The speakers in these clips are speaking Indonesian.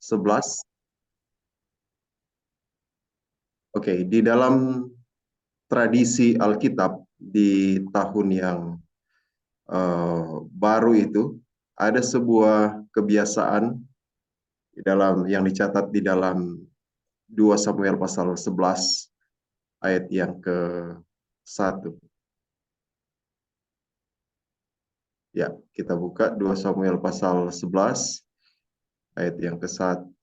11. Oke, di dalam tradisi Alkitab di tahun yang baru itu ada sebuah kebiasaan yang dicatat di dalam 2 Samuel pasal 11 ayat yang ke-1. Ya, kita buka 2 Samuel pasal 11 ayat yang ke-1.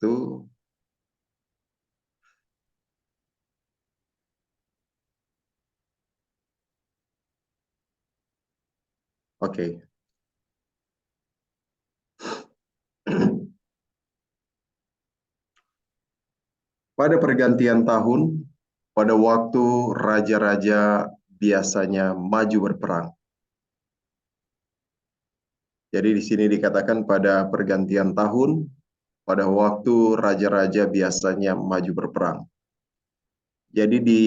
Oke. Pada pergantian tahun, pada waktu raja-raja biasanya maju berperang. Jadi di sini dikatakan pada pergantian tahun, pada waktu raja-raja biasanya maju berperang. Jadi di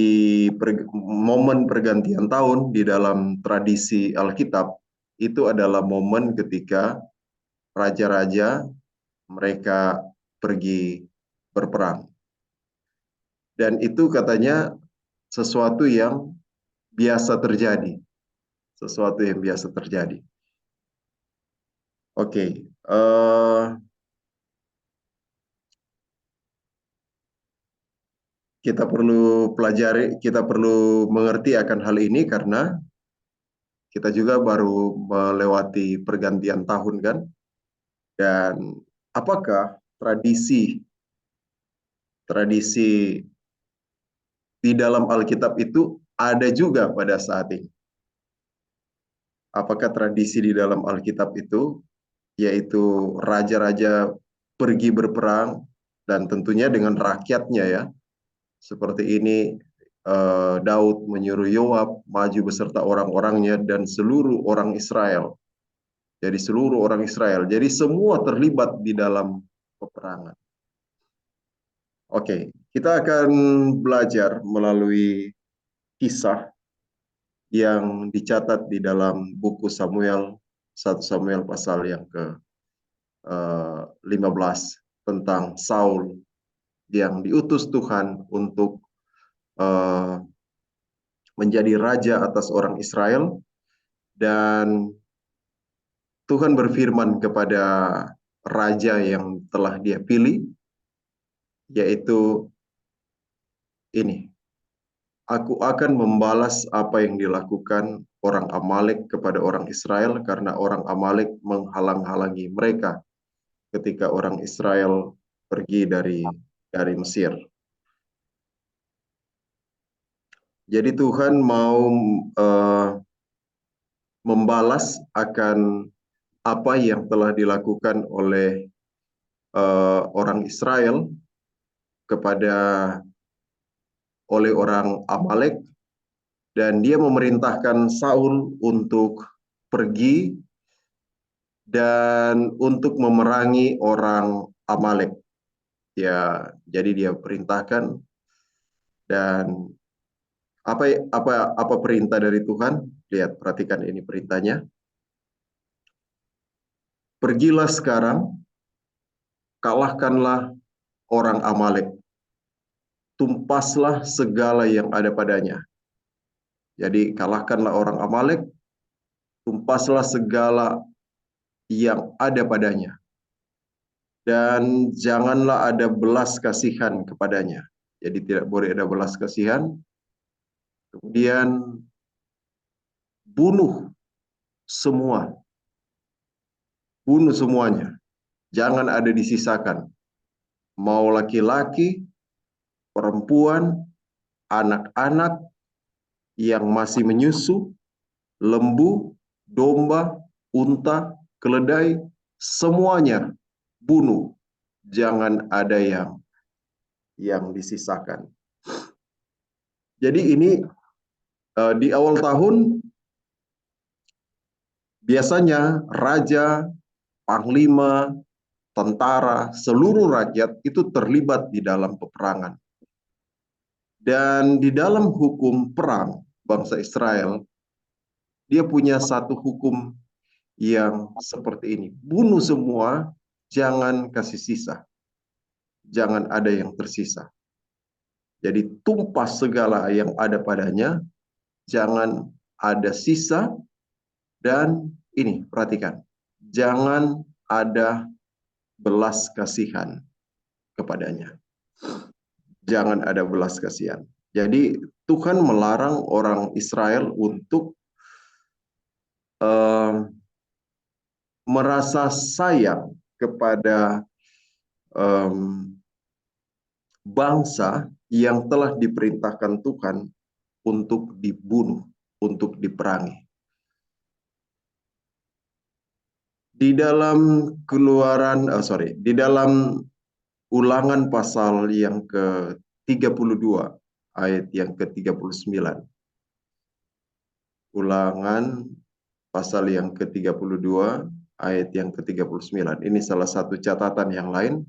momen pergantian tahun di dalam tradisi Alkitab itu adalah momen ketika raja-raja mereka pergi berperang. Dan itu katanya sesuatu yang biasa terjadi. Sesuatu yang biasa terjadi. Oke. Kita perlu pelajari, kita perlu mengerti akan hal ini karena kita juga baru melewati pergantian tahun kan. Dan apakah tradisi di dalam Alkitab itu ada juga pada saat ini? Apakah tradisi di dalam Alkitab itu yaitu raja-raja pergi berperang dan tentunya dengan rakyatnya ya. Seperti ini Daud menyuruh Yoab maju beserta orang-orangnya dan seluruh orang Israel. Jadi seluruh orang Israel. Jadi semua terlibat di dalam peperangan. Oke, kita akan belajar melalui kisah yang dicatat di dalam buku Samuel, 1 Samuel pasal yang ke-15 tentang Saul yang diutus Tuhan untuk menjadi raja atas orang Israel. Dan Tuhan berfirman kepada raja yang telah dia pilih, yaitu ini, aku akan membalas apa yang dilakukan orang Amalek kepada orang Israel karena orang Amalek menghalang-halangi mereka ketika orang Israel pergi dari Mesir. Jadi Tuhan mau membalas akan apa yang telah dilakukan oleh orang Israel oleh orang Amalek, dan dia memerintahkan Saul untuk pergi dan untuk memerangi orang Amalek. Ya, jadi dia perintahkan. Dan apa perintah dari Tuhan? Lihat, perhatikan ini perintahnya. Pergilah sekarang, kalahkanlah orang Amalek. Tumpaslah segala yang ada padanya. Jadi kalahkanlah orang Amalek, tumpaslah segala yang ada padanya. Dan janganlah ada belas kasihan kepadanya. Jadi tidak boleh ada belas kasihan. Kemudian bunuh semua. Bunuh semuanya. Jangan ada disisakan. Mau laki-laki, perempuan, anak-anak yang masih menyusu, lembu, domba, unta, keledai, semuanya bunuh. Jangan ada yang disisakan. Jadi ini di awal tahun biasanya raja, panglima, tentara, seluruh rakyat itu terlibat di dalam peperangan. Dan di dalam hukum perang bangsa Israel, dia punya satu hukum yang seperti ini. Bunuh semua, jangan kasih sisa. jangan ada yang tersisa. Jadi tumpas segala yang ada padanya, jangan ada sisa, dan ini perhatikan, jangan ada belas kasihan kepadanya. Jangan ada belas kasihan. Jadi Tuhan melarang orang Israel untuk eh, merasa sayang kepada em, bangsa yang telah diperintahkan Tuhan untuk dibunuh, untuk diperangi. Di dalam di dalam Ulangan pasal yang ke-32 ayat yang ke-39. Ulangan pasal yang ke-32 ayat yang ke-39. Ini salah satu catatan yang lain.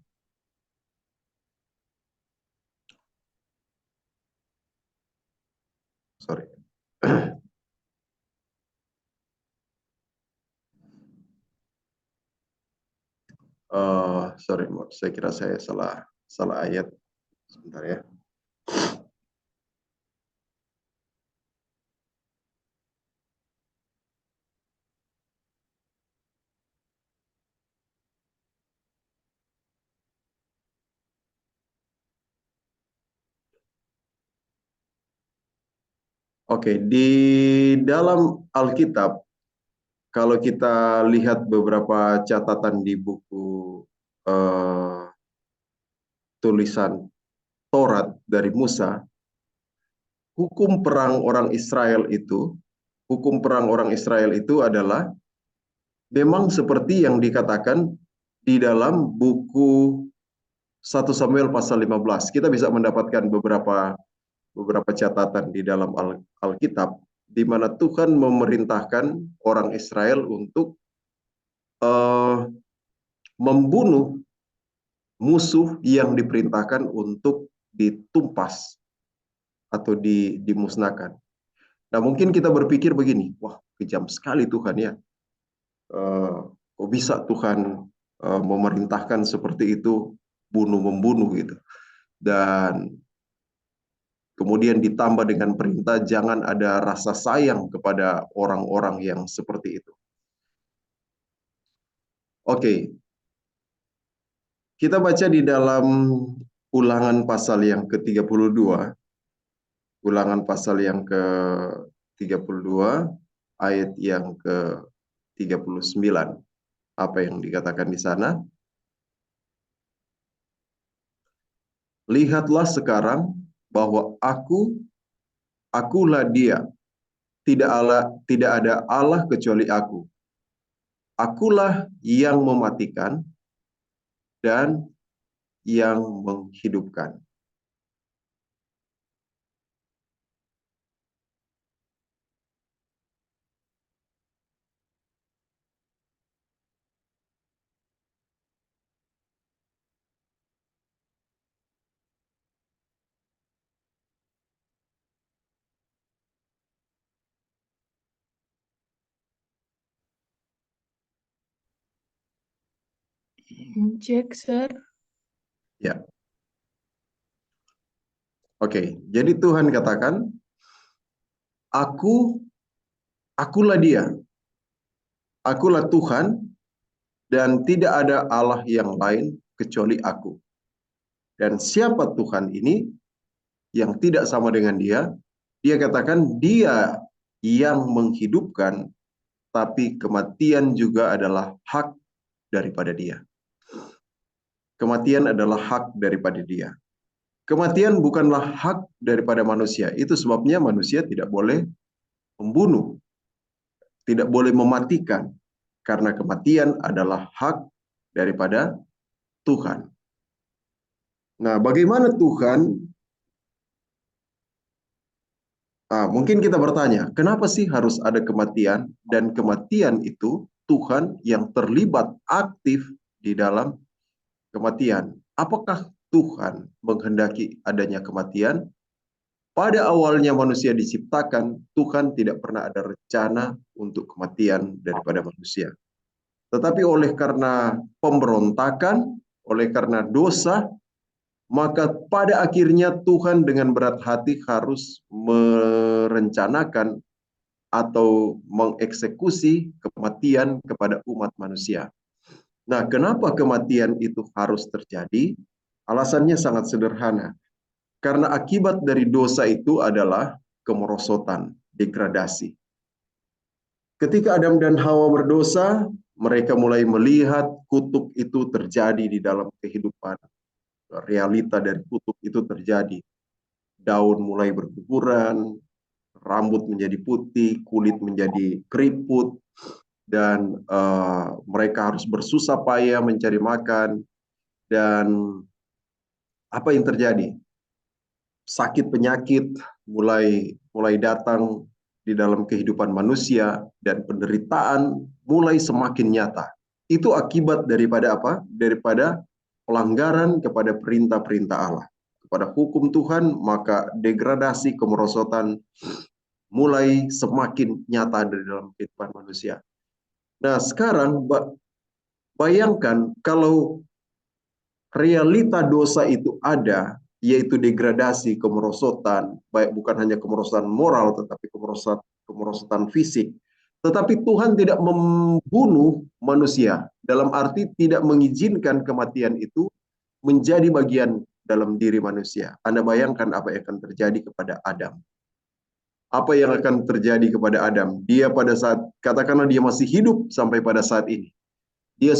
Sorry. Sorry, saya kira saya salah ayat. Sebentar ya. Oke, di dalam Alkitab, kalau kita lihat beberapa catatan di buku eh, tulisan Taurat dari Musa, hukum perang orang Israel itu, hukum perang orang Israel itu adalah memang seperti yang dikatakan di dalam buku 1 Samuel pasal 15. Kita bisa mendapatkan beberapa catatan di dalam Alkitab di mana Tuhan memerintahkan orang Israel untuk uh, membunuh musuh yang diperintahkan untuk ditumpas atau dimusnahkan. Nah, mungkin kita berpikir begini, wah kejam sekali Tuhan ya. Kok bisa Tuhan memerintahkan seperti itu, bunuh-membunuh gitu. Dan kemudian ditambah dengan perintah jangan ada rasa sayang kepada orang-orang yang seperti itu. Oke, kita baca di dalam Ulangan pasal yang ke-32, Ulangan pasal yang ke-32, ayat yang ke-39. Apa yang dikatakan di sana? Lihatlah sekarang bahwa akulah dia. Tidak ada Allah kecuali aku. Akulah yang mematikan dan yang menghidupkan. Cek, Sir. Ya. Oke, jadi Tuhan katakan, akulah dia. Akulah Tuhan dan tidak ada Allah yang lain kecuali aku. Dan siapa Tuhan ini yang tidak sama dengan dia? Dia katakan dia yang menghidupkan, tapi kematian juga adalah hak daripada dia. Kematian adalah hak daripada dia. Kematian bukanlah hak daripada manusia. Itu sebabnya manusia tidak boleh membunuh, tidak boleh mematikan, karena kematian adalah hak daripada Tuhan. Nah, bagaimana Tuhan? Mungkin kita bertanya, kenapa sih harus ada kematian? Dan kematian itu Tuhan yang terlibat aktif di dalam kematian. Apakah Tuhan menghendaki adanya kematian? Pada awalnya manusia diciptakan, Tuhan tidak pernah ada rencana untuk kematian daripada manusia. Tetapi oleh karena pemberontakan, oleh karena dosa, maka pada akhirnya Tuhan dengan berat hati harus merencanakan atau mengeksekusi kematian kepada umat manusia. Nah, kenapa kematian itu harus terjadi? Alasannya sangat sederhana. Karena akibat dari dosa itu adalah kemerosotan, degradasi. Ketika Adam dan Hawa berdosa, mereka mulai melihat kutuk itu terjadi di dalam kehidupan. Realita dari kutuk itu terjadi. Daun mulai berguguran, rambut menjadi putih, kulit menjadi keriput, dan mereka harus bersusah payah mencari makan. Dan apa yang terjadi? Sakit penyakit mulai datang di dalam kehidupan manusia, dan penderitaan mulai semakin nyata. Itu akibat daripada apa? Daripada pelanggaran kepada perintah-perintah Allah, kepada hukum Tuhan, maka degradasi, kemerosotan mulai semakin nyata di dalam kehidupan manusia. Nah, sekarang bayangkan kalau realita dosa itu ada, yaitu degradasi, kemerosotan, baik bukan hanya kemerosotan moral, tetapi kemerosotan fisik. Tetapi Tuhan tidak membunuh manusia, dalam arti tidak mengizinkan kematian itu menjadi bagian dalam diri manusia. Anda bayangkan apa yang akan terjadi kepada Adam. Apa yang akan terjadi kepada Adam? Dia pada saat, katakanlah dia masih hidup sampai pada saat ini. Dia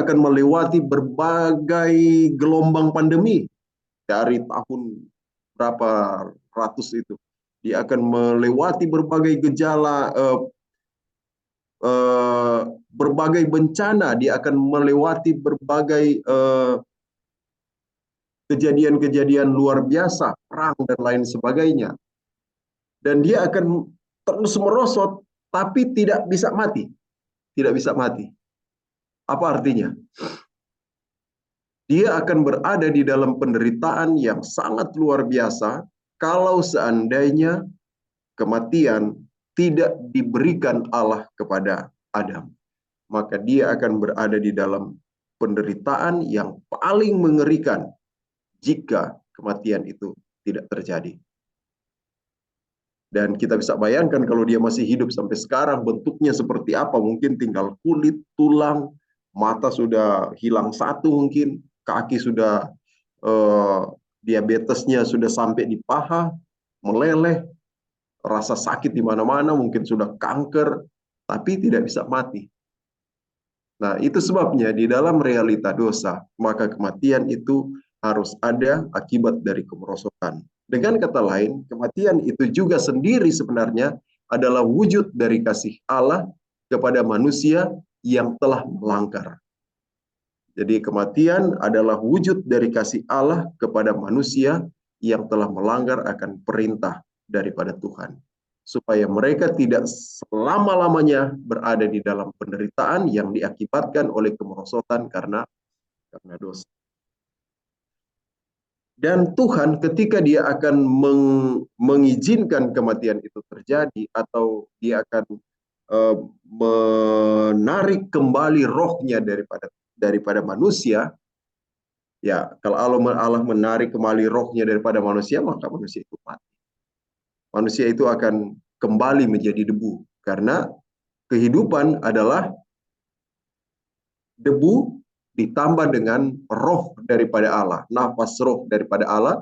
akan melewati berbagai gelombang pandemi dari tahun berapa ratus itu. Dia akan melewati berbagai gejala, berbagai bencana. Dia akan melewati berbagai kejadian-kejadian luar biasa, perang dan lain sebagainya. Dan dia akan terus merosot, tapi tidak bisa mati. Tidak bisa mati. Apa artinya? Dia akan berada di dalam penderitaan yang sangat luar biasa kalau seandainya kematian tidak diberikan Allah kepada Adam. Maka dia akan berada di dalam penderitaan yang paling mengerikan jika kematian itu tidak terjadi. Dan kita bisa bayangkan kalau dia masih hidup sampai sekarang, bentuknya seperti apa. Mungkin tinggal kulit, tulang, mata sudah hilang satu mungkin, kaki sudah diabetesnya sudah sampai di paha, meleleh, rasa sakit di mana-mana, mungkin sudah kanker, tapi tidak bisa mati. Nah, itu sebabnya di dalam realita dosa, maka kematian itu harus ada akibat dari kemerosotan. Dengan kata lain, kematian itu juga sendiri sebenarnya adalah wujud dari kasih Allah kepada manusia yang telah melanggar. Jadi kematian adalah wujud dari kasih Allah kepada manusia yang telah melanggar akan perintah daripada Tuhan. Supaya mereka tidak selama-lamanya berada di dalam penderitaan yang diakibatkan oleh kemerosotan karena dosa. Dan Tuhan ketika dia akan mengizinkan kematian itu terjadi, atau dia akan menarik kembali rohnya daripada manusia, ya kalau Allah menarik kembali rohnya daripada manusia, maka manusia itu mati. Manusia itu akan kembali menjadi debu, karena kehidupan adalah debu ditambah dengan roh daripada Allah, nafas roh daripada Allah.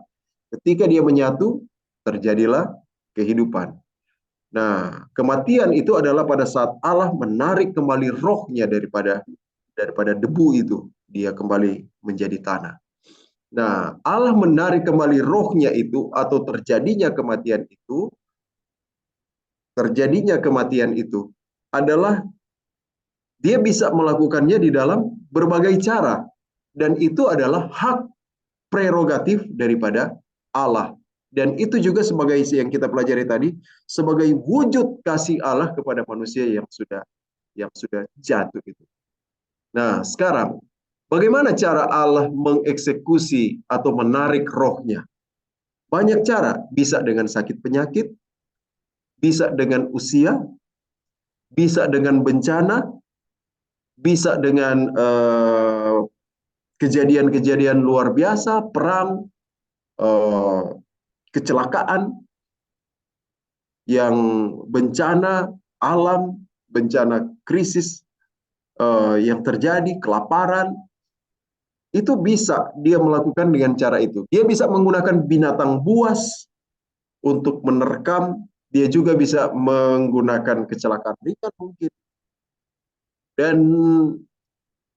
Ketika dia menyatu, terjadilah kehidupan. Nah, kematian itu adalah pada saat Allah menarik kembali rohnya daripada debu itu, dia kembali menjadi tanah. Nah, Allah menarik kembali rohnya itu, atau terjadinya kematian itu adalah dia bisa melakukannya di dalam berbagai cara. Dan itu adalah hak prerogatif daripada Allah. Dan itu juga sebagai yang kita pelajari tadi, sebagai wujud kasih Allah kepada manusia yang sudah jatuh itu. Nah, sekarang bagaimana cara Allah mengeksekusi atau menarik rohnya? Banyak cara, bisa dengan sakit penyakit, bisa dengan usia, bisa dengan bencana, bisa dengan kejadian-kejadian luar biasa, perang, eh, kecelakaan, yang bencana alam, bencana krisis yang terjadi, kelaparan, itu bisa dia melakukan dengan cara itu. Dia bisa menggunakan binatang buas untuk menerkam, dia juga bisa menggunakan kecelakaan ringan mungkin. Dan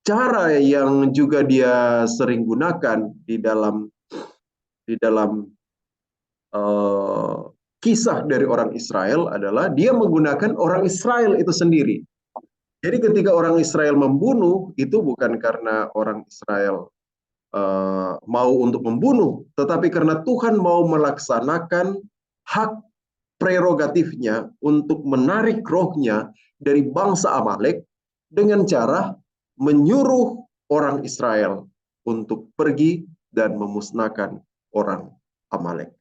cara yang juga dia sering gunakan di dalam uh, kisah dari orang Israel adalah dia menggunakan orang Israel itu sendiri. Jadi ketika orang Israel membunuh, itu bukan karena orang Israel mau untuk membunuh, tetapi karena Tuhan mau melaksanakan hak prerogatifnya untuk menarik rohnya dari bangsa Amalek dengan cara menyuruh orang Israel untuk pergi dan memusnahkan orang Amalek.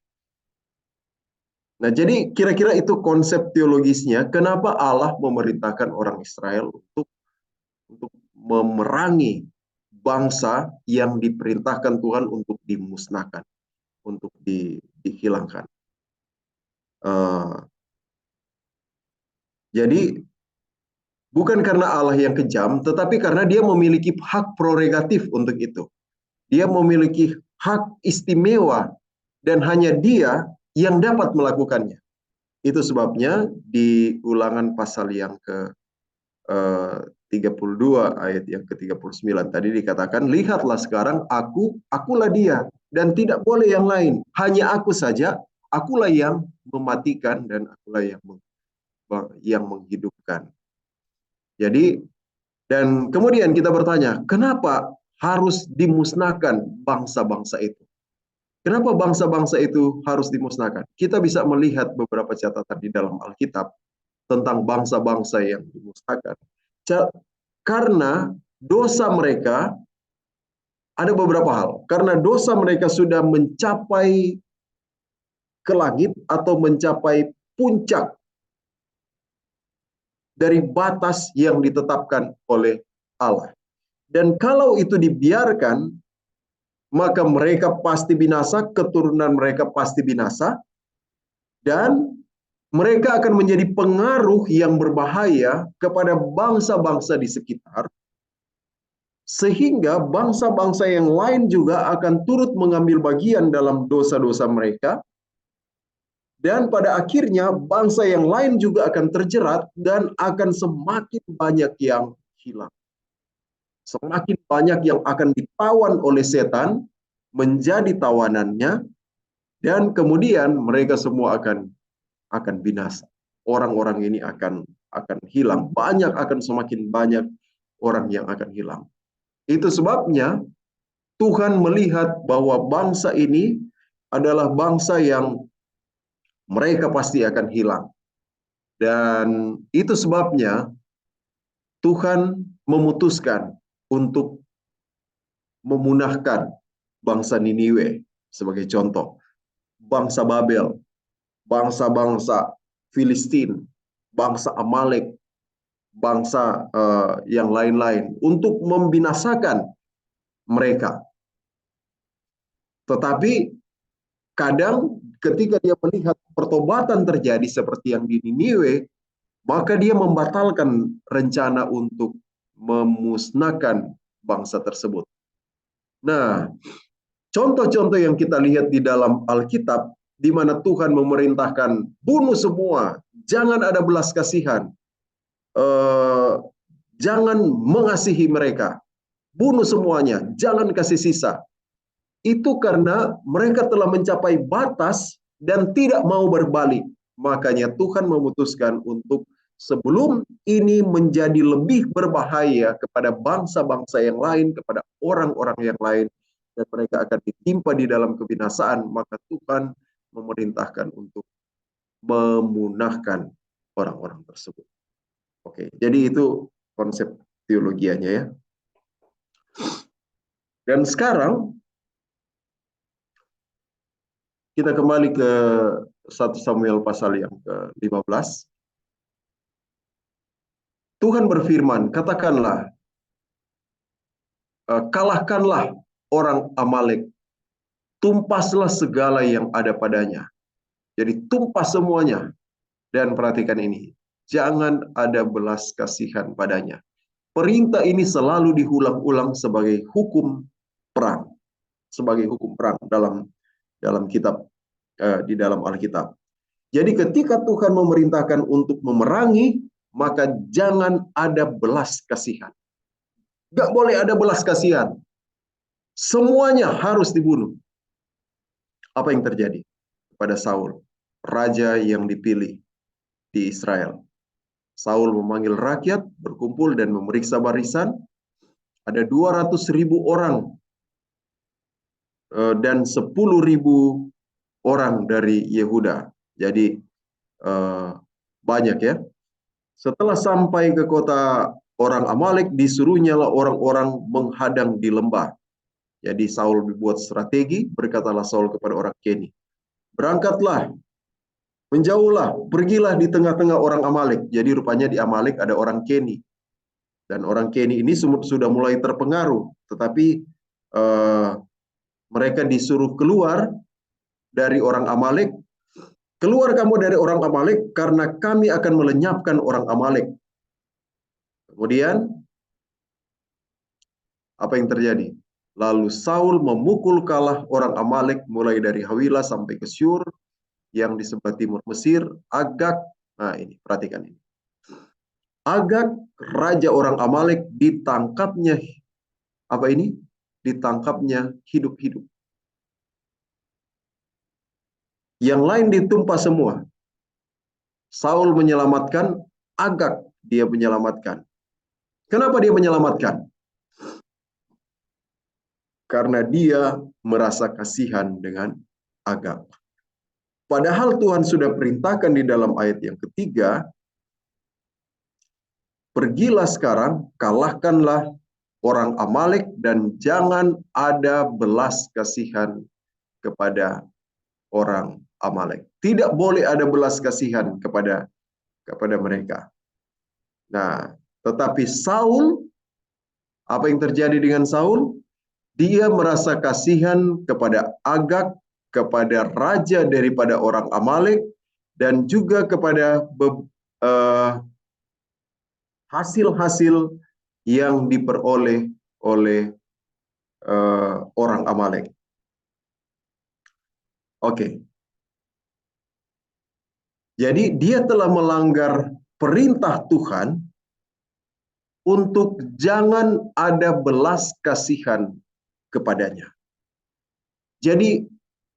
Nah, jadi kira-kira itu konsep teologisnya, kenapa Allah memerintahkan orang Israel untuk memerangi bangsa yang diperintahkan Tuhan untuk dimusnahkan, untuk dihilangkan. Jadi bukan karena Allah yang kejam, tetapi karena dia memiliki hak prerogatif untuk itu. Dia memiliki hak istimewa dan hanya dia yang dapat melakukannya. Itu sebabnya di Ulangan pasal yang ke 32 ayat yang ke-39 tadi dikatakan, lihatlah sekarang akulah dia dan tidak boleh yang lain. Hanya aku saja, akulah yang mematikan dan akulah yang menghidupkan. Jadi, dan kemudian kita bertanya, kenapa harus dimusnahkan bangsa-bangsa itu? Kenapa bangsa-bangsa itu harus dimusnahkan? Kita bisa melihat beberapa catatan di dalam Alkitab tentang bangsa-bangsa yang dimusnahkan. Karena dosa mereka, ada beberapa hal. Karena dosa mereka sudah mencapai ke langit atau mencapai puncak dari batas yang ditetapkan oleh Allah. Dan kalau itu dibiarkan, maka mereka pasti binasa, keturunan mereka pasti binasa, dan mereka akan menjadi pengaruh yang berbahaya kepada bangsa-bangsa di sekitar, sehingga bangsa-bangsa yang lain juga akan turut mengambil bagian dalam dosa-dosa mereka, dan pada akhirnya bangsa yang lain juga akan terjerat dan akan semakin banyak yang hilang. Semakin banyak yang akan ditawan oleh setan, menjadi tawanannya, dan kemudian mereka semua akan binasa. Orang-orang ini akan hilang. Semakin banyak orang yang akan hilang. Itu sebabnya Tuhan melihat bahwa bangsa ini adalah bangsa yang mereka pasti akan hilang. Dan itu sebabnya Tuhan memutuskan untuk memunahkan bangsa Niniwe sebagai contoh. Bangsa Babel, bangsa-bangsa Filistin, bangsa Amalek, bangsa yang lain-lain untuk membinasakan mereka. Tetapi kadang ketika dia melihat pertobatan terjadi seperti yang di Niniwe, maka dia membatalkan rencana untuk memusnahkan bangsa tersebut. Nah, contoh-contoh yang kita lihat di dalam Alkitab, di mana Tuhan memerintahkan bunuh semua, jangan ada belas kasihan, jangan mengasihi mereka, bunuh semuanya, jangan kasih sisa. Itu karena mereka telah mencapai batas dan tidak mau berbalik. Makanya Tuhan memutuskan untuk sebelum ini menjadi lebih berbahaya kepada bangsa-bangsa yang lain, kepada orang-orang yang lain, dan mereka akan ditimpa di dalam kebinasaan, maka Tuhan memerintahkan untuk memunahkan orang-orang tersebut. Oke, jadi itu konsep teologianya ya. Dan sekarang kita kembali ke 1 Samuel pasal yang ke-15. Tuhan berfirman, katakanlah, kalahkanlah orang Amalek, tumpaslah segala yang ada padanya. Jadi tumpas semuanya. Dan perhatikan ini, jangan ada belas kasihan padanya. Perintah ini selalu diulang-ulang sebagai hukum perang, sebagai hukum perang dalam kitab di dalam Alkitab. Jadi ketika Tuhan memerintahkan untuk memerangi, maka jangan ada belas kasihan. Gak boleh ada belas kasihan. Semuanya harus dibunuh. Apa yang terjadi pada Saul, raja yang dipilih di Israel? Saul memanggil rakyat berkumpul dan memeriksa barisan. Ada 200.000 orang dan 10.000 orang dari Yehuda. Jadi banyak ya. Setelah sampai ke kota orang Amalek, disuruhnyalah orang-orang menghadang di lembah. Jadi Saul dibuat strategi, berkatalah Saul kepada orang Keni, berangkatlah, menjauhlah, pergilah di tengah-tengah orang Amalek. Jadi rupanya di Amalek ada orang Keni. Dan orang Keni ini sudah mulai terpengaruh. Tetapi mereka disuruh keluar dari orang Amalek. Keluar kamu dari orang Amalek, karena kami akan melenyapkan orang Amalek. Kemudian, apa yang terjadi? Lalu Saul memukul kalah orang Amalek mulai dari Hawila sampai ke Syur, yang di sebelah timur Mesir, Agag. Nah ini, perhatikan ini. Agag, raja orang Amalek, ditangkapnya, apa ini? Ditangkapnya hidup-hidup. Yang lain ditumpas semua. Saul menyelamatkan, Agag dia menyelamatkan. Kenapa dia menyelamatkan? Karena dia merasa kasihan dengan Agag. Padahal Tuhan sudah perintahkan di dalam ayat yang ketiga, pergilah sekarang, kalahkanlah orang Amalek dan jangan ada belas kasihan kepada orang Amalek. Tidak boleh ada belas kasihan kepada mereka. Nah, tetapi Saul, apa yang terjadi dengan Saul? Dia merasa kasihan kepada Agag, kepada raja daripada orang Amalek, dan juga kepada hasil-hasil yang diperoleh oleh orang Amalek. Oke. Jadi dia telah melanggar perintah Tuhan untuk jangan ada belas kasihan kepadanya. Jadi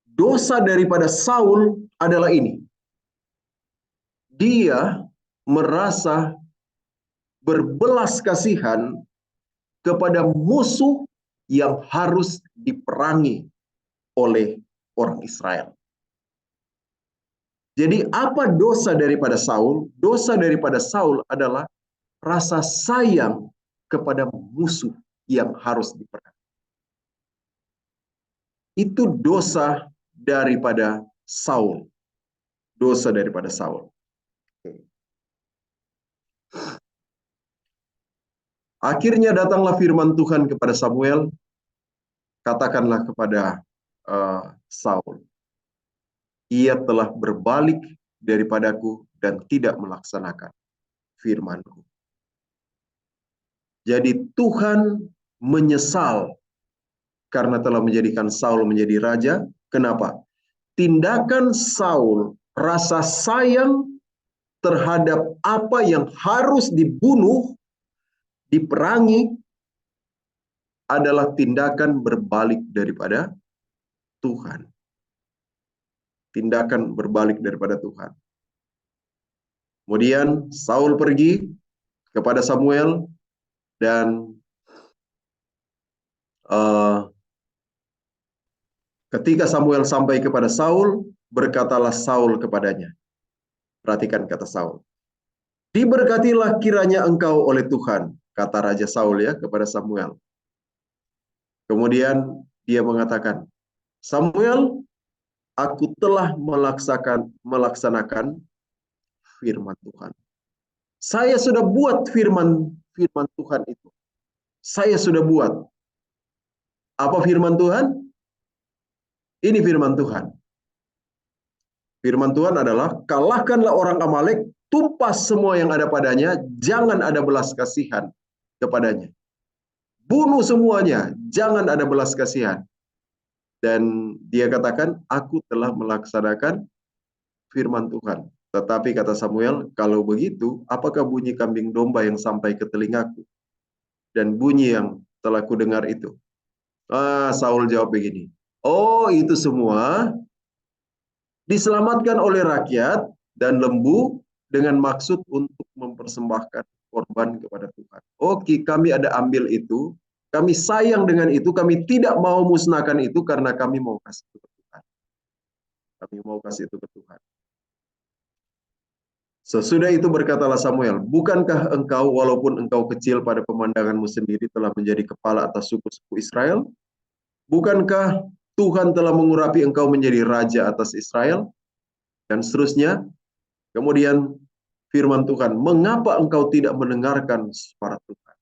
dosa daripada Saul adalah ini. Dia merasa berbelas kasihan kepada musuh yang harus diperangi oleh orang Israel. Jadi apa dosa daripada Saul? Dosa daripada Saul adalah rasa sayang kepada musuh yang harus diperangi. Itu dosa daripada Saul. Dosa daripada Saul. Akhirnya datanglah firman Tuhan kepada Samuel, katakanlah kepada Saul, ia telah berbalik daripadaku dan tidak melaksanakan firman-Ku. Jadi Tuhan menyesal karena telah menjadikan Saul menjadi raja. Kenapa? Tindakan Saul, rasa sayang terhadap apa yang harus dibunuh, diperangi, adalah tindakan berbalik daripada Tuhan. Tindakan berbalik daripada Tuhan. Kemudian Saul pergi kepada Samuel dan ketika Samuel sampai kepada Saul, berkatalah Saul kepadanya. Perhatikan kata Saul. Diberkatilah kiranya engkau oleh Tuhan, kata Raja Saul ya kepada Samuel. Kemudian dia mengatakan, Samuel, aku telah melaksanakan firman Tuhan. Saya sudah buat firman Tuhan itu. Saya sudah buat. Apa firman Tuhan? Ini firman Tuhan. Firman Tuhan adalah, kalahkanlah orang Amalek, tumpas semua yang ada padanya, jangan ada belas kasihan kepadanya. Bunuh semuanya, jangan ada belas kasihan. Dan dia katakan, aku telah melaksanakan firman Tuhan. Tetapi kata Samuel, kalau begitu, apakah bunyi kambing domba yang sampai ke telingaku? Dan bunyi yang telah kudengar itu? Saul jawab begini, oh itu semua diselamatkan oleh rakyat dan lembu dengan maksud untuk mempersembahkan korban kepada Tuhan. Oke, kami ada ambil itu, kami sayang dengan itu, kami tidak mau musnahkan itu karena kami mau kasih itu ke Tuhan. Kami mau kasih itu ke Tuhan. Sesudah itu berkatalah Samuel, bukankah engkau walaupun engkau kecil pada pemandanganmu sendiri telah menjadi kepala atas suku-suku Israel? Bukankah Tuhan telah mengurapi engkau menjadi raja atas Israel? Dan seterusnya. Kemudian firman Tuhan, mengapa engkau tidak mendengarkan suara Tuhan?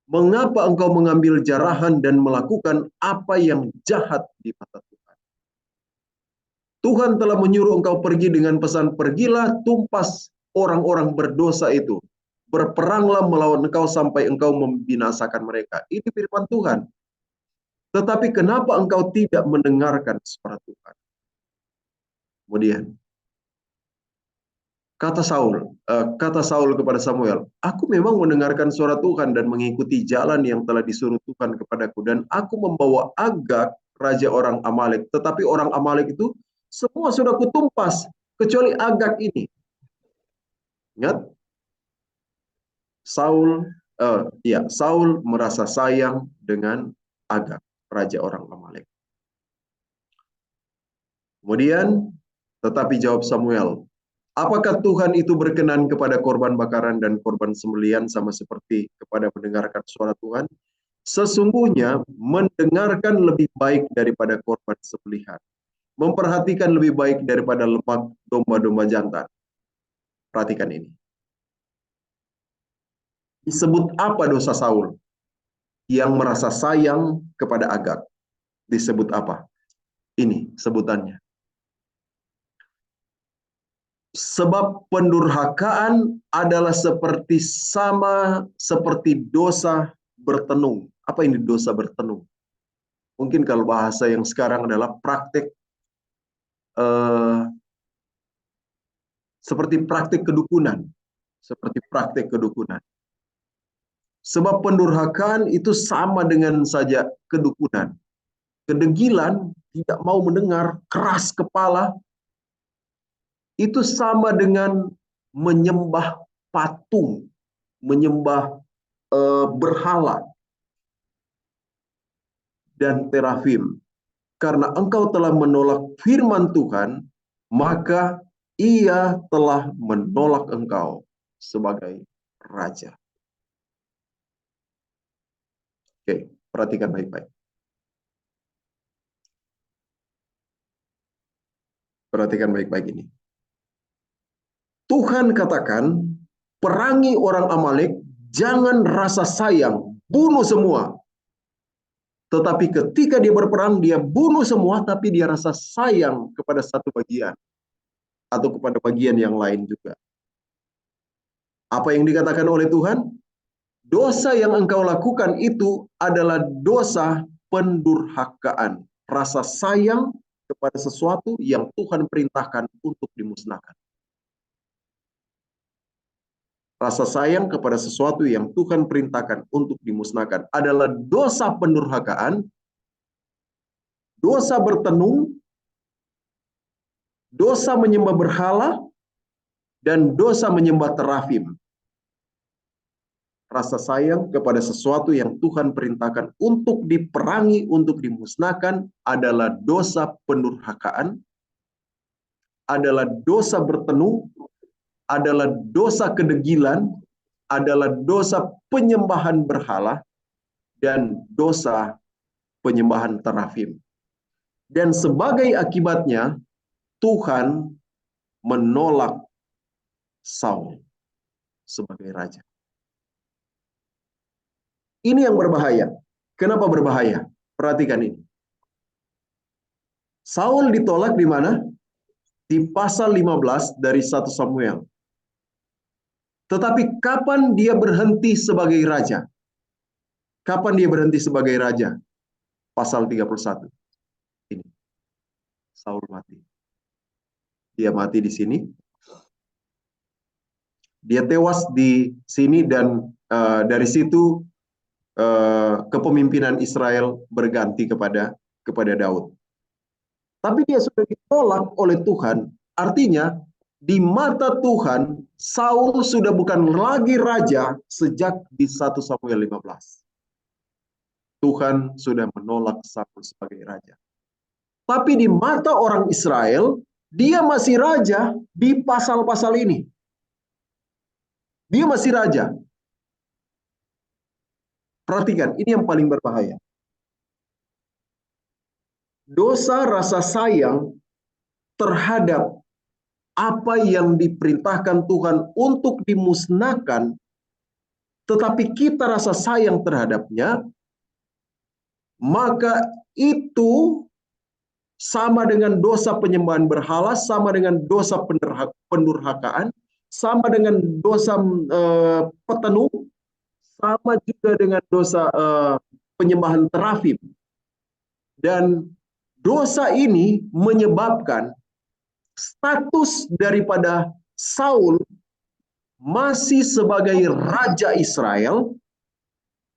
Mengapa engkau mengambil jarahan dan melakukan apa yang jahat di mata Tuhan? Tuhan telah menyuruh engkau pergi dengan pesan, pergilah tumpas orang-orang berdosa itu. Berperanglah melawan engkau sampai engkau membinasakan mereka. Ini firman Tuhan. Tetapi kenapa engkau tidak mendengarkan suara Tuhan? Kemudian kata Saul kepada Samuel, aku memang mendengarkan suara Tuhan dan mengikuti jalan yang telah disuruh Tuhan kepadaku, dan aku membawa Agag, raja orang Amalek. Tetapi orang Amalek itu semua sudah kutumpas, kecuali Agag ini. Ingat, Saul merasa sayang dengan Agag, raja orang Amalek. Kemudian, tetapi jawab Samuel, apakah Tuhan itu berkenan kepada korban bakaran dan korban sembelihan sama seperti kepada mendengarkan suara Tuhan? Sesungguhnya mendengarkan lebih baik daripada korban sembelihan. Memperhatikan lebih baik daripada lemak domba-domba jantan. Perhatikan ini. Disebut apa dosa Saul yang merasa sayang kepada Agag? Disebut apa? Ini sebutannya. Sebab pendurhakaan adalah seperti dosa bertenung. Apa ini dosa bertenung? Mungkin kalau bahasa yang sekarang adalah praktek seperti praktek kedukunan. Seperti praktek kedukunan. Sebab pendurhakaan itu sama dengan saja kedukunan. Kedegilan, tidak mau mendengar, keras kepala, itu sama dengan menyembah patung, menyembah berhala dan terafim. Karena engkau telah menolak firman Tuhan, maka ia telah menolak engkau sebagai raja. Oke, perhatikan baik-baik. Perhatikan baik-baik ini. Tuhan katakan, perangi orang Amalek, jangan rasa sayang, bunuh semua. Tetapi ketika dia berperang, dia bunuh semua, tapi dia rasa sayang kepada satu bagian. Atau kepada bagian yang lain juga. Apa yang dikatakan oleh Tuhan? Dosa yang engkau lakukan itu adalah dosa pendurhakaan. Rasa sayang kepada sesuatu yang Tuhan perintahkan untuk dimusnahkan. Rasa sayang kepada sesuatu yang Tuhan perintahkan untuk dimusnahkan adalah dosa pendurhakaan, dosa bertenung, dosa menyembah berhala, dan dosa menyembah terafim. Rasa sayang kepada sesuatu yang Tuhan perintahkan untuk diperangi, untuk dimusnahkan adalah dosa pendurhakaan, adalah dosa bertenung, adalah dosa kedegilan, adalah dosa penyembahan berhala, dan dosa penyembahan terafim. Dan sebagai akibatnya, Tuhan menolak Saul sebagai raja. Ini yang berbahaya. Kenapa berbahaya? Perhatikan ini. Saul ditolak di mana? Di pasal 15 dari 1 Samuel. Tetapi kapan dia berhenti sebagai raja? Kapan dia berhenti sebagai raja? Pasal 31. Ini. Saul mati. Dia mati di sini. Dia tewas di sini dan dari situ kepemimpinan Israel berganti kepada Daud. Tapi dia sudah ditolak oleh Tuhan. Artinya di mata Tuhan Saul sudah bukan lagi raja sejak di 1 Samuel 15. Tuhan sudah menolak Saul sebagai raja. Tapi di mata orang Israel dia masih raja di pasal-pasal ini. Dia masih raja. Perhatikan, ini yang paling berbahaya. Dosa rasa sayang terhadap apa yang diperintahkan Tuhan untuk dimusnahkan, tetapi kita rasa sayang terhadapnya, maka itu sama dengan dosa penyembahan berhala, sama dengan dosa pendurhakaan, sama dengan dosa petenung, sama juga dengan dosa penyembahan terafim. Dan dosa ini menyebabkan status daripada Saul masih sebagai raja Israel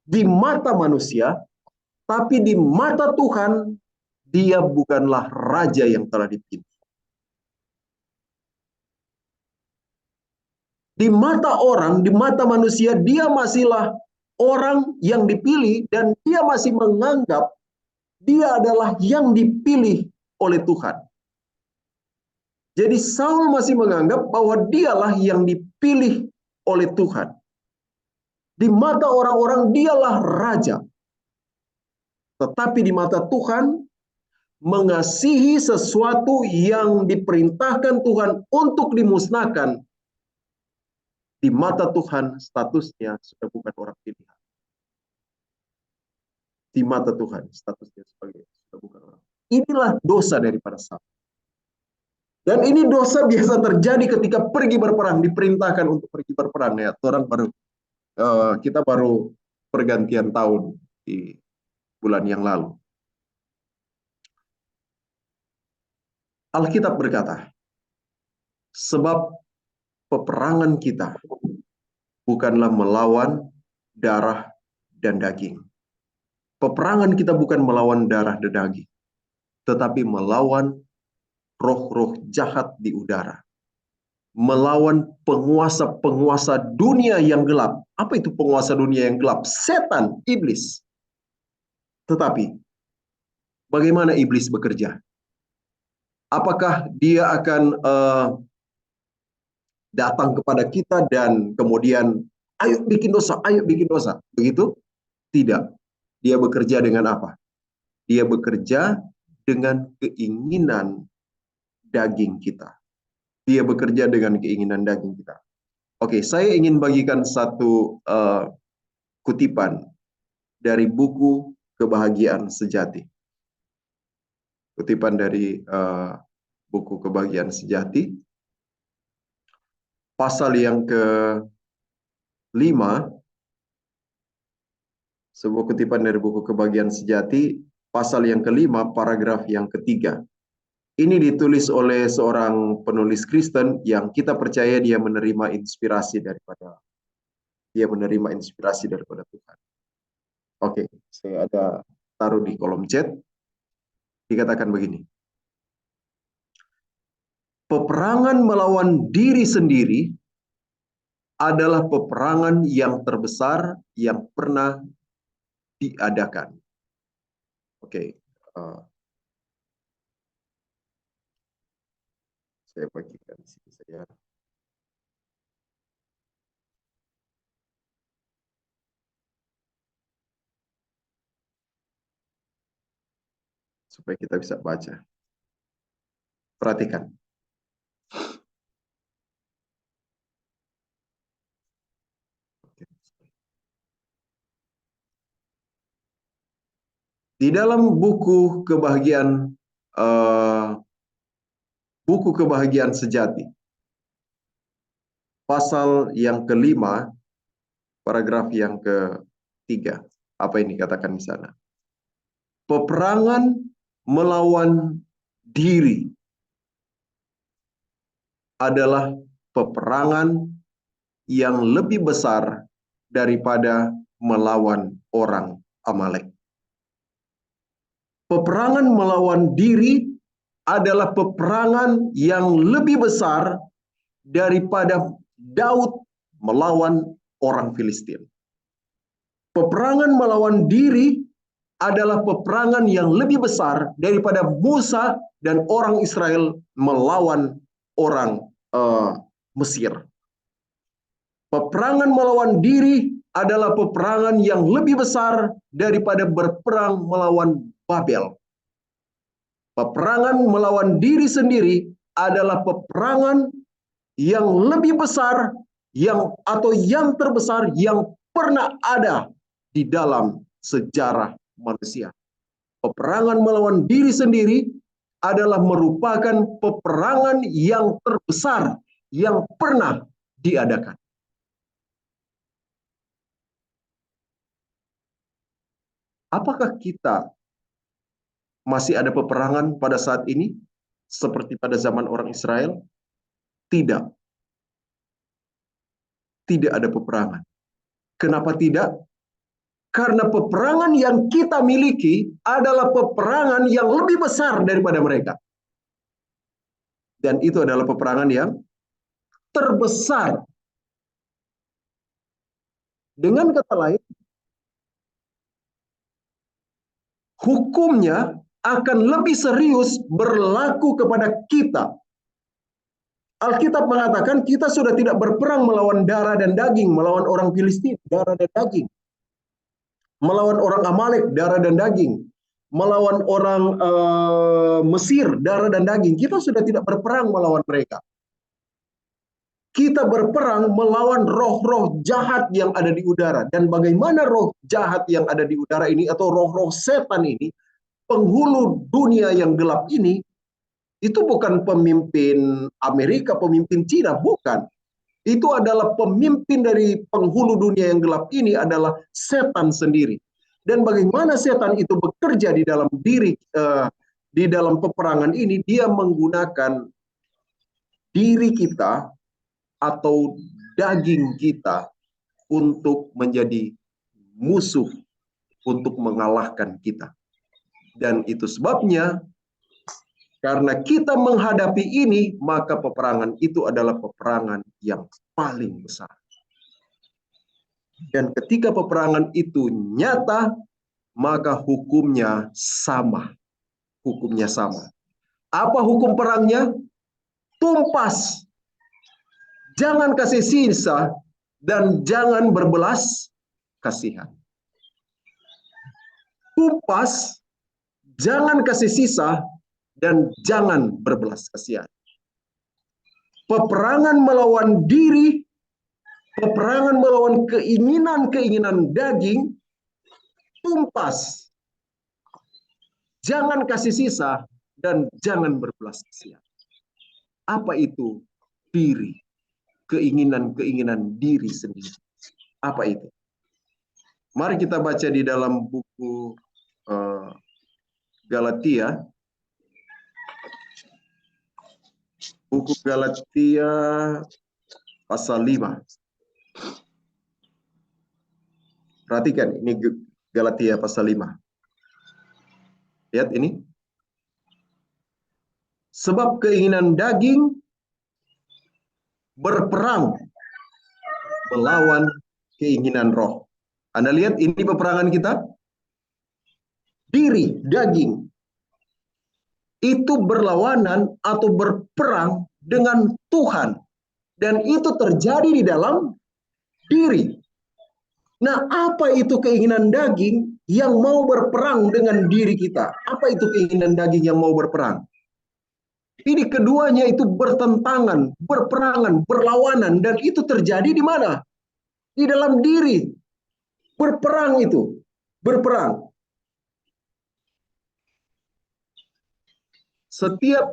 di mata manusia, tapi di mata Tuhan dia bukanlah raja yang telah dipilih. Di mata orang, di mata manusia, dia masihlah orang yang dipilih dan dia masih menganggap dia adalah yang dipilih oleh Tuhan. Jadi Saul masih menganggap bahwa dialah yang dipilih oleh Tuhan. Di mata orang-orang dialah raja. Tetapi di mata Tuhan, mengasihi sesuatu yang diperintahkan Tuhan untuk dimusnahkan, di mata Tuhan statusnya sudah bukan orang pilihan. Di mata Tuhan statusnya sebagai sudah bukan orang. Inilah dosa daripada Saul. Dan ini dosa biasa terjadi ketika pergi berperang, diperintahkan untuk pergi berperang ya. Kita baru pergantian tahun di bulan yang lalu. Alkitab berkata, sebab peperangan kita bukanlah melawan darah dan daging. Peperangan kita bukan melawan darah dan daging, tetapi melawan roh-roh jahat di udara. Melawan penguasa-penguasa dunia yang gelap. Apa itu penguasa dunia yang gelap? Setan, iblis. Tetapi, bagaimana iblis bekerja? Apakah dia akan datang kepada kita dan kemudian, ayo bikin dosa, ayo bikin dosa. Begitu? Tidak. Dia bekerja dengan apa? Dia bekerja dengan keinginan daging kita. Dia bekerja dengan keinginan daging kita. Oke, saya ingin bagikan satu kutipan dari buku Kebahagiaan Sejati. Kutipan dari buku Kebahagiaan Sejati, pasal yang ke-5, sebuah kutipan dari buku Kebahagiaan Sejati, pasal yang ke-5, paragraf yang ke-3. Ini ditulis oleh seorang penulis Kristen yang kita percaya dia menerima inspirasi daripada Tuhan. Oke, saya ada taruh di kolom chat. Dikatakan begini. Peperangan melawan diri sendiri adalah peperangan yang terbesar yang pernah diadakan. Oke, saya bagikan di sini saja. Supaya kita bisa baca. Perhatikan. Di dalam buku kebahagiaan sejati, pasal yang kelima, paragraf yang ketiga. Apa ini katakan di sana? Peperangan melawan diri adalah peperangan yang lebih besar daripada melawan orang Amalek. Peperangan melawan diri adalah peperangan yang lebih besar daripada Daud melawan orang Filistin. Peperangan melawan diri adalah peperangan yang lebih besar daripada Musa dan orang Israel melawan orang Mesir. Peperangan melawan diri adalah peperangan yang lebih besar daripada berperang melawan Babel. Peperangan melawan diri sendiri adalah peperangan yang lebih besar yang terbesar yang pernah ada di dalam sejarah manusia. Peperangan melawan diri sendiri adalah merupakan peperangan yang terbesar yang pernah diadakan. Apakah kita masih ada peperangan pada saat ini seperti pada zaman orang Israel? Tidak. Tidak ada peperangan. Kenapa tidak? Karena peperangan yang kita miliki adalah peperangan yang lebih besar daripada mereka. Dan itu adalah peperangan yang terbesar. Dengan kata lain, hukumnya akan lebih serius berlaku kepada kita. Alkitab mengatakan kita sudah tidak berperang melawan darah dan daging, melawan orang Filistin, darah dan daging. Melawan orang Amalek, darah dan daging. Melawan orang Mesir, darah dan daging. Kita sudah tidak berperang melawan mereka. Kita berperang melawan roh-roh jahat yang ada di udara. Dan bagaimana roh jahat yang ada di udara ini, atau roh-roh setan ini, penghulu dunia yang gelap ini, itu bukan pemimpin Amerika, pemimpin Cina, bukan. Itu adalah pemimpin dari penghulu dunia yang gelap ini adalah setan sendiri. Dan bagaimana setan itu bekerja di dalam di dalam peperangan ini, dia menggunakan diri kita atau daging kita untuk menjadi musuh, untuk mengalahkan kita. Dan itu sebabnya karena kita menghadapi ini, maka peperangan itu adalah peperangan yang paling besar. Dan ketika peperangan itu nyata, maka hukumnya sama. Hukumnya sama. Apa hukum perangnya? Tumpas. Jangan kasih sisa dan jangan berbelas kasihan. Tumpas, jangan kasih sisa dan jangan berbelas kasihan. Peperangan melawan diri, peperangan melawan keinginan-keinginan daging, tumpas. Jangan kasih sisa dan jangan berbelas kasihan. Apa itu diri? Keinginan-keinginan diri sendiri. Apa itu? Mari kita baca di dalam buku Galatia. Buku Galatia pasal 5. Perhatikan, ini Galatia pasal 5. Lihat ini. Sebab keinginan daging berperang melawan keinginan roh. Anda lihat ini peperangan kita. Diri, daging. Itu berlawanan atau berperang dengan Tuhan. Dan itu terjadi di dalam diri. Nah, apa itu keinginan daging yang mau berperang dengan diri kita? Apa itu keinginan daging yang mau berperang? Ini keduanya itu bertentangan, berperangan, berlawanan, dan itu terjadi di mana? Di dalam diri. Berperang itu, berperang. Setiap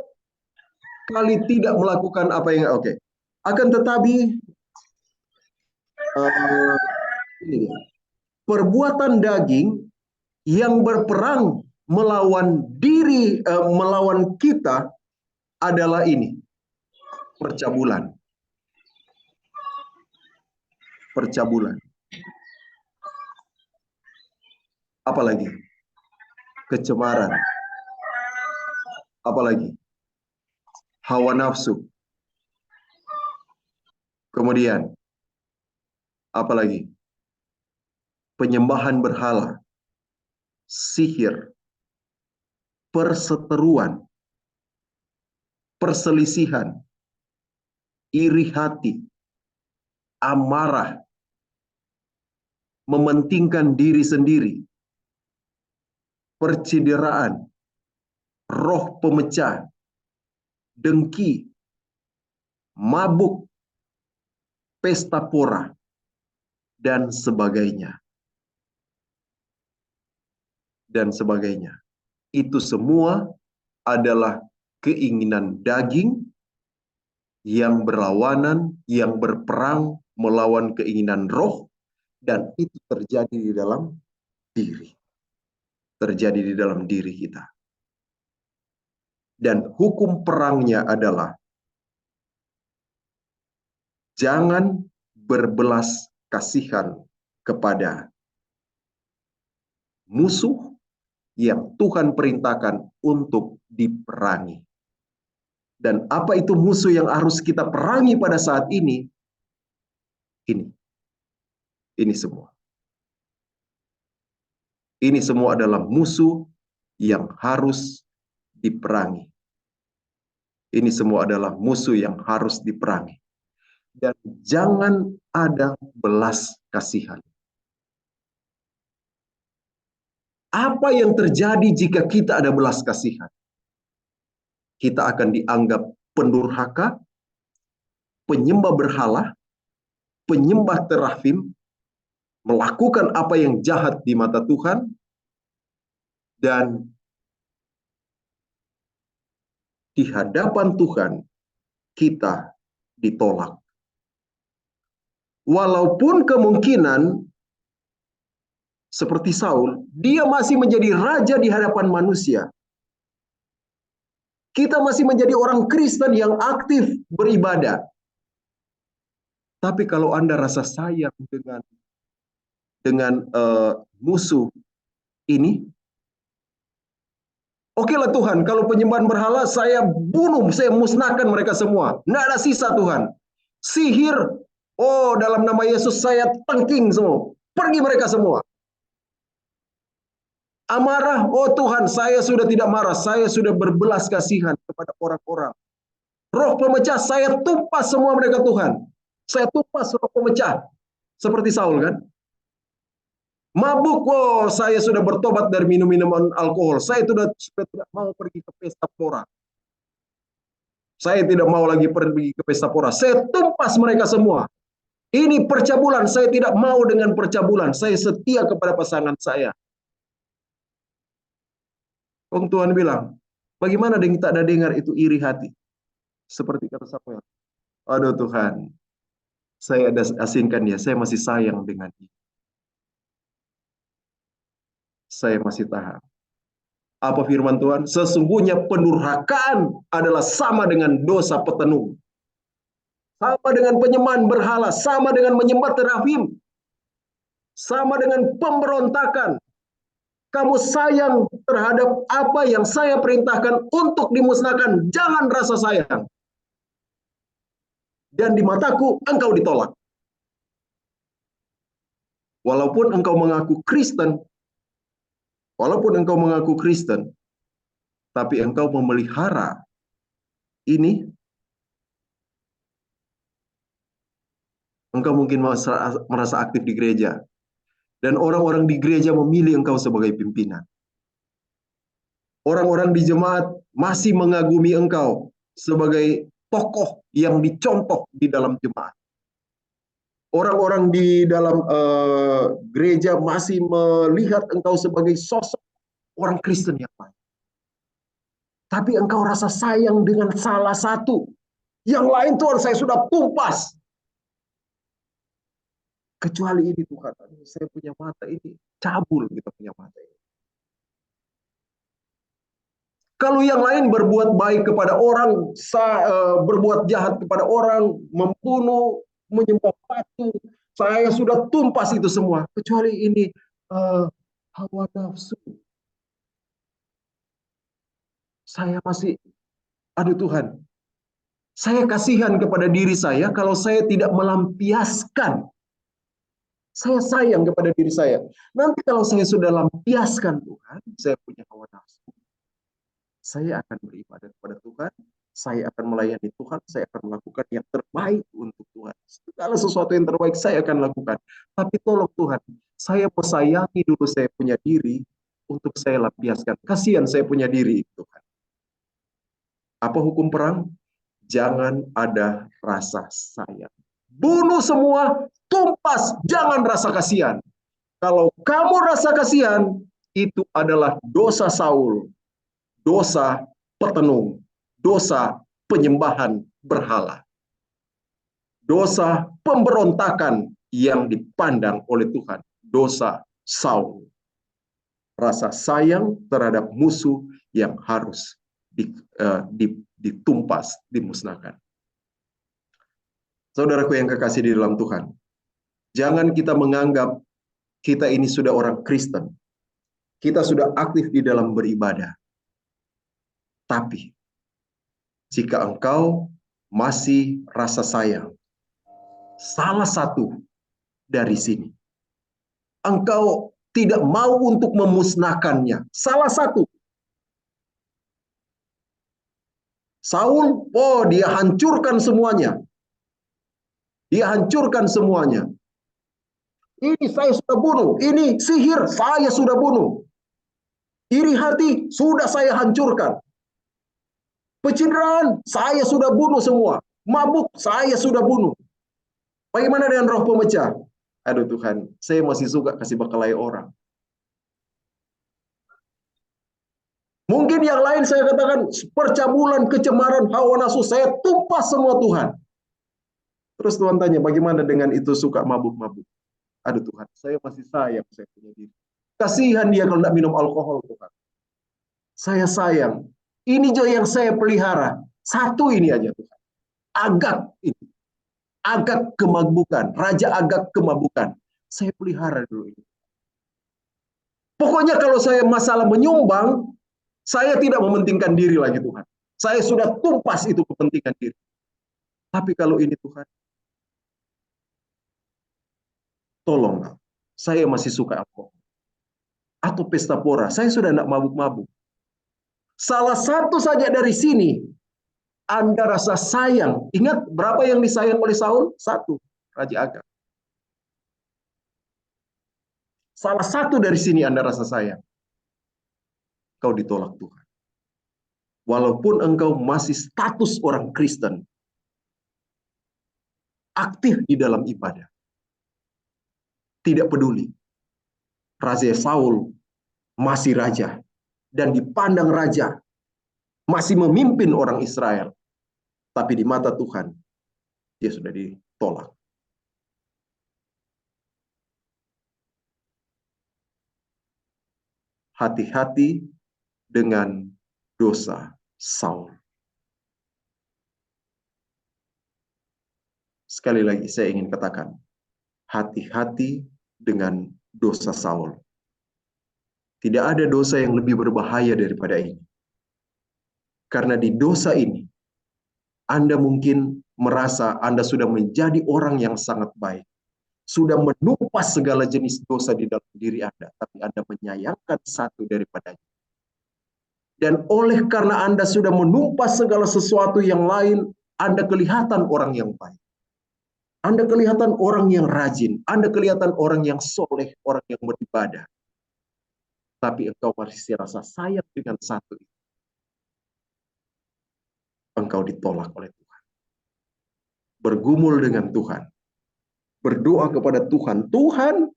kali tidak melakukan apa yang oke. Akan tetapi eh, ini dia. Perbuatan daging yang berperang melawan melawan kita adalah ini, percabulan. Percabulan. Apalagi? Kecemaran. Apalagi? Hawa nafsu. Kemudian, apalagi? Penyembahan berhala, sihir, perseteruan, perselisihan, iri hati, amarah, mementingkan diri sendiri, percideraan, roh pemecah, dengki, mabuk, pesta pora, dan sebagainya. Dan sebagainya. Itu semua adalah keinginan daging yang berlawanan, yang berperang melawan keinginan roh, dan itu terjadi di dalam diri. Terjadi di dalam diri kita. Dan hukum perangnya adalah jangan berbelas kasihan kepada musuh yang Tuhan perintahkan untuk diperangi. Dan apa itu musuh yang harus kita perangi pada saat ini? Ini. Ini semua. Ini semua adalah musuh yang harus diperangi. Ini semua adalah musuh yang harus diperangi. Dan jangan ada belas kasihan. Apa yang terjadi jika kita ada belas kasihan? Kita akan dianggap pendurhaka, penyembah berhala, penyembah terafim, melakukan apa yang jahat di mata Tuhan, dan di hadapan Tuhan kita ditolak. Walaupun kemungkinan seperti Saul, dia masih menjadi raja di hadapan manusia. Kita masih menjadi orang Kristen yang aktif beribadah. Tapi kalau Anda rasa sayang dengan musuh ini, okelah Tuhan, kalau penyembahan berhala saya bunuh, saya musnahkan mereka semua. Nggak ada sisa Tuhan. Sihir, oh dalam nama Yesus saya tengking semua. Pergi mereka semua. Amarah, oh Tuhan saya sudah tidak marah. Saya sudah berbelas kasihan kepada orang-orang. Roh pemecah, saya tumpas semua mereka Tuhan. Saya tumpas roh pemecah. Seperti Saul kan. Mabuk, oh saya sudah bertobat dari minum-minuman alkohol. Saya sudah tidak mau pergi ke pesta pora. Saya tidak mau lagi pergi ke pesta pora. Saya tumpas mereka semua. Ini percabulan. Saya tidak mau dengan percabulan. Saya setia kepada pasangan saya. Tuhan bilang, bagaimana dengan tak ada dengar itu iri hati? Seperti kata Samuel. Aduh Tuhan, saya ada asinkan dia. Saya masih sayang dengan dia. Saya masih tahan. Apa firman Tuhan? Sesungguhnya pendurhakaan adalah sama dengan dosa petenung. Sama dengan penyembahan berhala, sama dengan menyembah terafim, sama dengan pemberontakan. Kamu sayang terhadap apa yang saya perintahkan untuk dimusnahkan. Jangan rasa sayang. Dan di mataku engkau ditolak. Walaupun engkau mengaku Kristen, tapi engkau memelihara ini, engkau mungkin merasa aktif di gereja. Dan orang-orang di gereja memilih engkau sebagai pimpinan. Orang-orang di jemaat masih mengagumi engkau sebagai tokoh yang dicontoh di dalam jemaat. Orang-orang di dalam gereja masih melihat engkau sebagai sosok orang Kristen yang baik. Tapi engkau rasa sayang dengan salah satu. Yang lain Tuhan saya sudah tumpas. Kecuali ini Tuhan, saya punya mata ini cabul, kita punya mata ini. Kalau yang lain berbuat baik kepada orang, berbuat jahat kepada orang, membunuh, menyembah patung, saya sudah tumpas itu semua. Kecuali ini hawa nafsu. Saya masih, aduh Tuhan, saya kasihan kepada diri saya kalau saya tidak melampiaskan. Saya sayang kepada diri saya. Nanti kalau saya sudah lampiaskan Tuhan, saya punya hawa nafsu. Saya akan beribadah kepada Tuhan, saya akan melayani Tuhan, saya akan melakukan yang terbaik untuk Tuhan. Segala sesuatu yang terbaik saya akan lakukan. Tapi tolong Tuhan, saya mau sayangi dulu saya punya diri untuk saya lampiaskan. Kasihan saya punya diri, Tuhan. Apa hukum perang? Jangan ada rasa sayang. Bunuh semua, tumpas, jangan rasa kasihan. Kalau kamu rasa kasihan, itu adalah dosa Saul, dosa petenung, dosa penyembahan berhala, dosa pemberontakan yang dipandang oleh Tuhan, dosa Saul. Rasa sayang terhadap musuh yang harus ditumpas, dimusnahkan. Saudaraku yang kekasih di dalam Tuhan, jangan kita menganggap kita ini sudah orang Kristen, kita sudah aktif di dalam beribadah. Tapi, jika engkau masih rasa sayang, salah satu dari sini, engkau tidak mau untuk memusnahkannya. Salah satu. Saul, dia hancurkan semuanya. Dia hancurkan semuanya. Ini saya sudah bunuh. Ini sihir, saya sudah bunuh. Iri hati, sudah saya hancurkan. Pencitraan, saya sudah bunuh semua. Mabuk, saya sudah bunuh. Bagaimana dengan roh pemecah? Aduh Tuhan, saya masih suka kasih bakalai orang. Mungkin yang lain saya katakan, percabulan, kecemaran, hawa nafsu, saya tumpas semua Tuhan. Terus Tuhan tanya, bagaimana dengan itu suka mabuk-mabuk? Aduh Tuhan, saya masih sayang saya punya diri. Kasihan dia kalau tidak minum alkohol Tuhan. Saya sayang. Ini juga yang saya pelihara. Satu ini aja Tuhan. Agak ini. Agak kemabukan. Raja Agak kemabukan. Saya pelihara dulu ini. Pokoknya kalau saya masalah menyumbang, saya tidak mementingkan diri lagi Tuhan. Saya sudah tumpas itu kepentingan diri. Tapi kalau ini Tuhan, tolonglah. Saya masih suka alkohol. Atau pesta pora. Saya sudah tidak mabuk-mabuk. Salah satu saja dari sini, Anda rasa sayang. Ingat berapa yang disayang oleh Saul? Satu. Raja Agag. Salah satu dari sini Anda rasa sayang. Kau ditolak Tuhan. Walaupun engkau masih status orang Kristen, aktif di dalam ibadah, tidak peduli. Raja Saul masih raja, dan dipandang raja, masih memimpin orang Israel. Tapi di mata Tuhan, dia sudah ditolak. Hati-hati dengan dosa Saul. Sekali lagi saya ingin katakan, hati-hati dengan dosa Saul. Tidak ada dosa yang lebih berbahaya daripada ini. Karena di dosa ini, Anda mungkin merasa Anda sudah menjadi orang yang sangat baik. Sudah menumpas segala jenis dosa di dalam diri Anda. Tapi Anda menyayangkan satu daripadanya. Dan oleh karena Anda sudah menumpas segala sesuatu yang lain, Anda kelihatan orang yang baik. Anda kelihatan orang yang rajin. Anda kelihatan orang yang soleh, orang yang beribadah. Tapi engkau masih rasa sayang dengan satu. Engkau ditolak oleh Tuhan. Bergumul dengan Tuhan. Berdoa kepada Tuhan. Tuhan,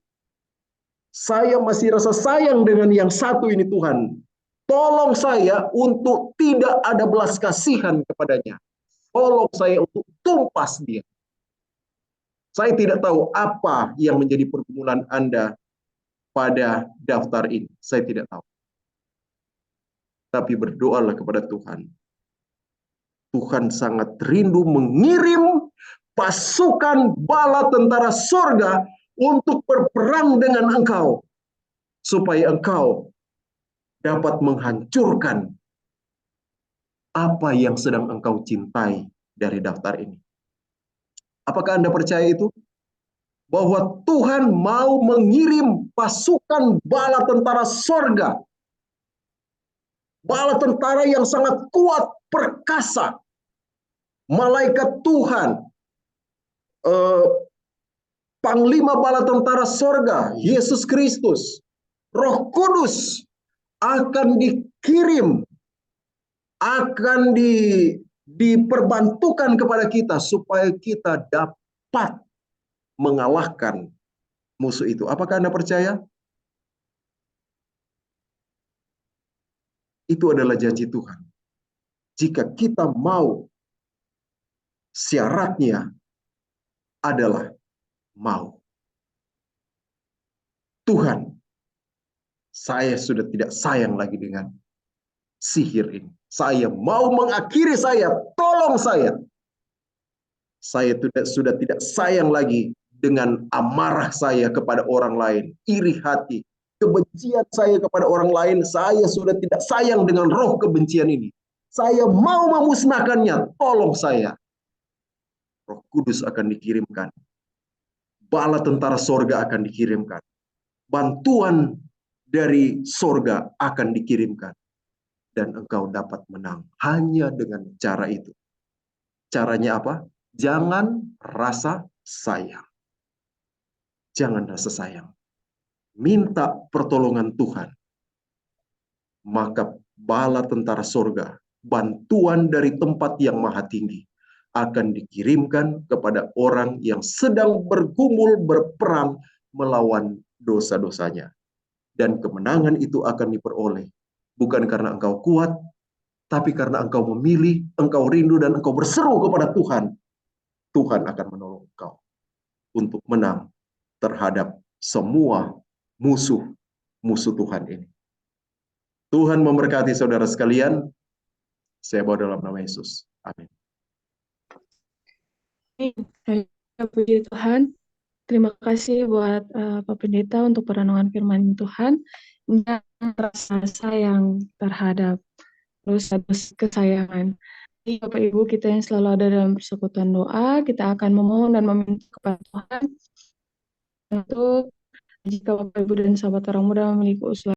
saya masih rasa sayang dengan yang satu ini Tuhan. Tolong saya untuk tidak ada belas kasihan kepadanya. Tolong saya untuk tumpas dia. Saya tidak tahu apa yang menjadi pergumulan Anda pada daftar ini. Saya tidak tahu. Tapi berdoalah kepada Tuhan. Tuhan sangat rindu mengirim pasukan bala tentara surga untuk berperang dengan engkau. Supaya engkau dapat menghancurkan apa yang sedang engkau cintai dari daftar ini. Apakah Anda percaya itu? Bahwa Tuhan mau mengirim pasukan bala tentara sorga. Bala tentara yang sangat kuat, perkasa. Malaikat Tuhan, Panglima bala tentara sorga, Yesus Kristus, Roh Kudus akan dikirim, akan diperbantukan kepada kita supaya kita dapat mengalahkan musuh itu. Apakah Anda percaya? Itu adalah janji Tuhan. Jika kita mau, syaratnya adalah mau. Tuhan, saya sudah tidak sayang lagi dengan sihir ini. Saya mau mengakhiri saya, tolong saya. Saya sudah tidak sayang lagi dengan amarah saya kepada orang lain, iri hati, kebencian saya kepada orang lain. Saya sudah tidak sayang dengan roh kebencian ini. Saya mau memusnahkannya, tolong saya. Roh Kudus akan dikirimkan. Bala tentara sorga akan dikirimkan. Bantuan dari sorga akan dikirimkan. Dan engkau dapat menang hanya dengan cara itu. Caranya apa? Jangan rasa sayang. Jangan rasa sayang. Minta pertolongan Tuhan. Maka bala tentara sorga, bantuan dari tempat yang maha tinggi, akan dikirimkan kepada orang yang sedang bergumul berperang melawan dosa-dosanya. Dan kemenangan itu akan diperoleh. Bukan karena engkau kuat, tapi karena engkau memilih, engkau rindu, dan engkau berseru kepada Tuhan. Tuhan akan menolong engkau untuk menang terhadap semua musuh Tuhan ini. Tuhan memberkati saudara sekalian. Saya bawa dalam nama Yesus. Amin. Puji Tuhan. Terima kasih buat Pak Pendeta untuk perenungan firman Tuhan dan rasa sayang terhadap dosa-dosa kesayangan. Jadi, Bapak Ibu kita yang selalu ada dalam persekutuan doa, kita akan memohon dan meminta kepada Tuhan untuk jika Bapak Ibu dan sahabat orang muda memiliki usulan